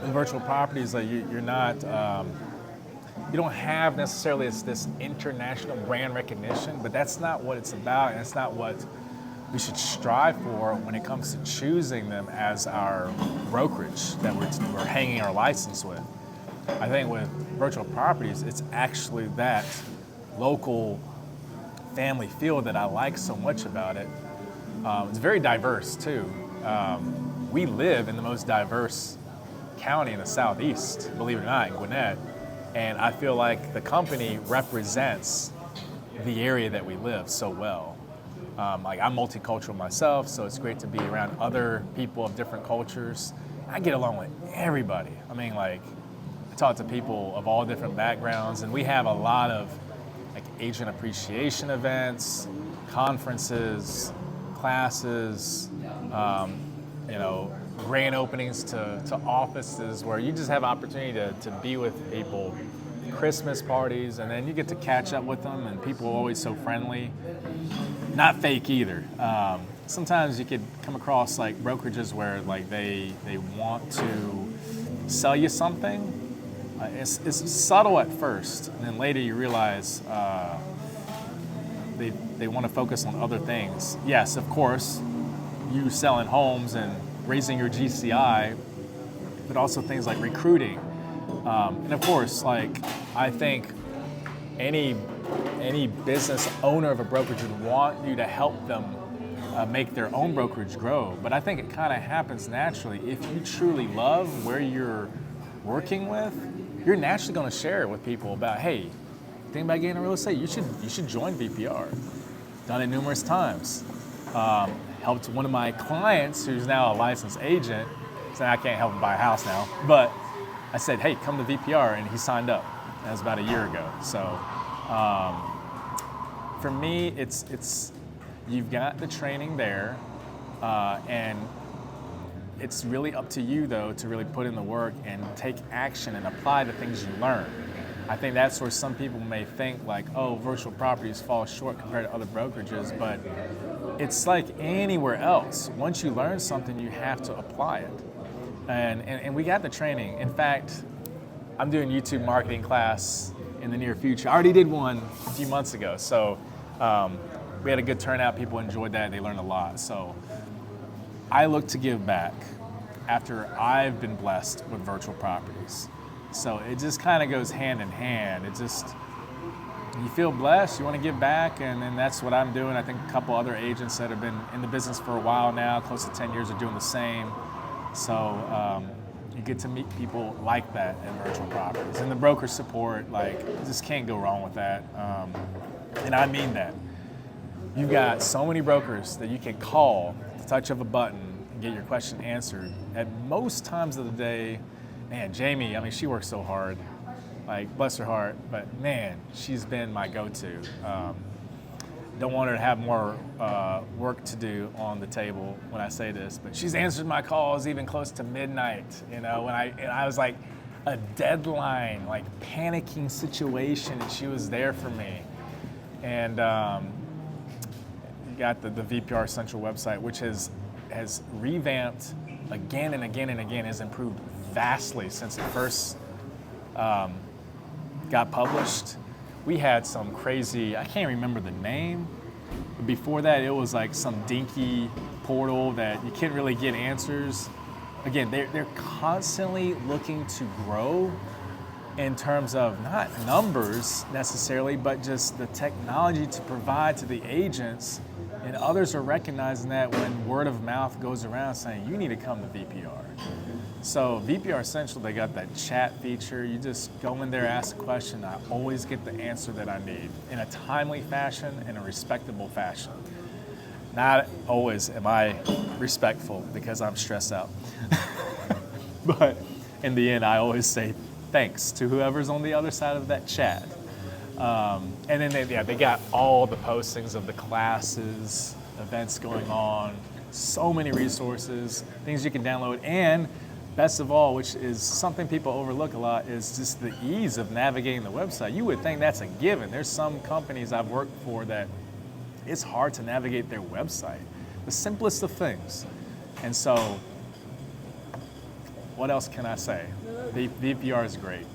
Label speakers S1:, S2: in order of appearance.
S1: in virtual properties, like you're not, you don't have necessarily this international brand recognition, but that's not what it's about, and it's not what we should strive for when it comes to choosing them as our brokerage that we're hanging our license with. I think with virtual properties, it's actually that local family feel that I like so much about it. It's very diverse too. We live in the most diverse county in the Southeast, believe it or not, in Gwinnett. And I feel like the company represents the area that we live so well. Like I'm multicultural myself, so it's great to be around other people of different cultures. I get along with everybody. I mean, like, I talk to people of all different backgrounds, and we have a lot of like agent appreciation events, conferences, classes, grand openings to offices where you just have opportunity to be with people, Christmas parties, and then you get to catch up with them, and people are always so friendly. Not fake either. Sometimes you could come across like brokerages where like they want to sell you something. It's subtle at first, and then later you realize they want to focus on other things. Yes, of course, you selling homes and raising your GCI, but also things like recruiting. And of course, like I think any business owner of a brokerage would want you to help them make their own brokerage grow. But I think it kind of happens naturally. If you truly love where you're working with, you're naturally going to share it with people about, hey, think about getting into real estate, you should join VPR. Done it numerous times. Helped one of my clients who's now a licensed agent, so I can't help him buy a house now, but I said, hey, come to VPR, and he signed up. That was about a year ago. So for me, it's you've got the training there, and it's really up to you, though, to really put in the work and take action and apply the things you learn. I think that's where some people may think like, oh, virtual properties fall short compared to other brokerages, but it's like anywhere else. Once you learn something, you have to apply it. And we got the training. In fact, I'm doing YouTube marketing class in the near future. I already did one a few months ago, so we had a good turnout. People enjoyed that. They learned a lot. So I look to give back after I've been blessed with virtual properties. So it just kind of goes hand in hand. It just, you feel blessed, you want to give back, and then that's what I'm doing. I think a couple other agents that have been in the business for a while now, close to 10 years, are doing the same. So you get to meet people like that in virtual properties. And the broker support, like, you just can't go wrong with that. And I mean that. You've got so many brokers that you can call at the touch of a button and get your question answered. At most times of the day, man, Jamie, I mean, she works so hard. Like, bless her heart, but man, she's been my go-to. Don't want her to have more work to do on the table when I say this, but she's answered my calls even close to midnight, when I was like a deadline, like panicking situation, and she was there for me. And you got the VPR Central website, which has revamped again and again and again, has improved vastly since it first got published. We had some crazy, I can't remember the name, but before that it was like some dinky portal that you can't really get answers. Again, they're constantly looking to grow in terms of not numbers necessarily, but just the technology to provide to the agents, and others are recognizing that when word of mouth goes around saying, you need to come to VPR. So VPR Central, they got that chat feature. You just go in there, ask a question. I always get the answer that I need in a timely fashion, in a respectable fashion. Not always am I respectful because I'm stressed out. But in the end, I always say thanks to whoever's on the other side of that chat. And then they got all the postings of the classes, events going on, so many resources, things you can download, and best of all, which is something people overlook a lot, is just the ease of navigating the website. You would think that's a given. There's some companies I've worked for that it's hard to navigate their website. The simplest of things. And so What else can I say? VPR is great.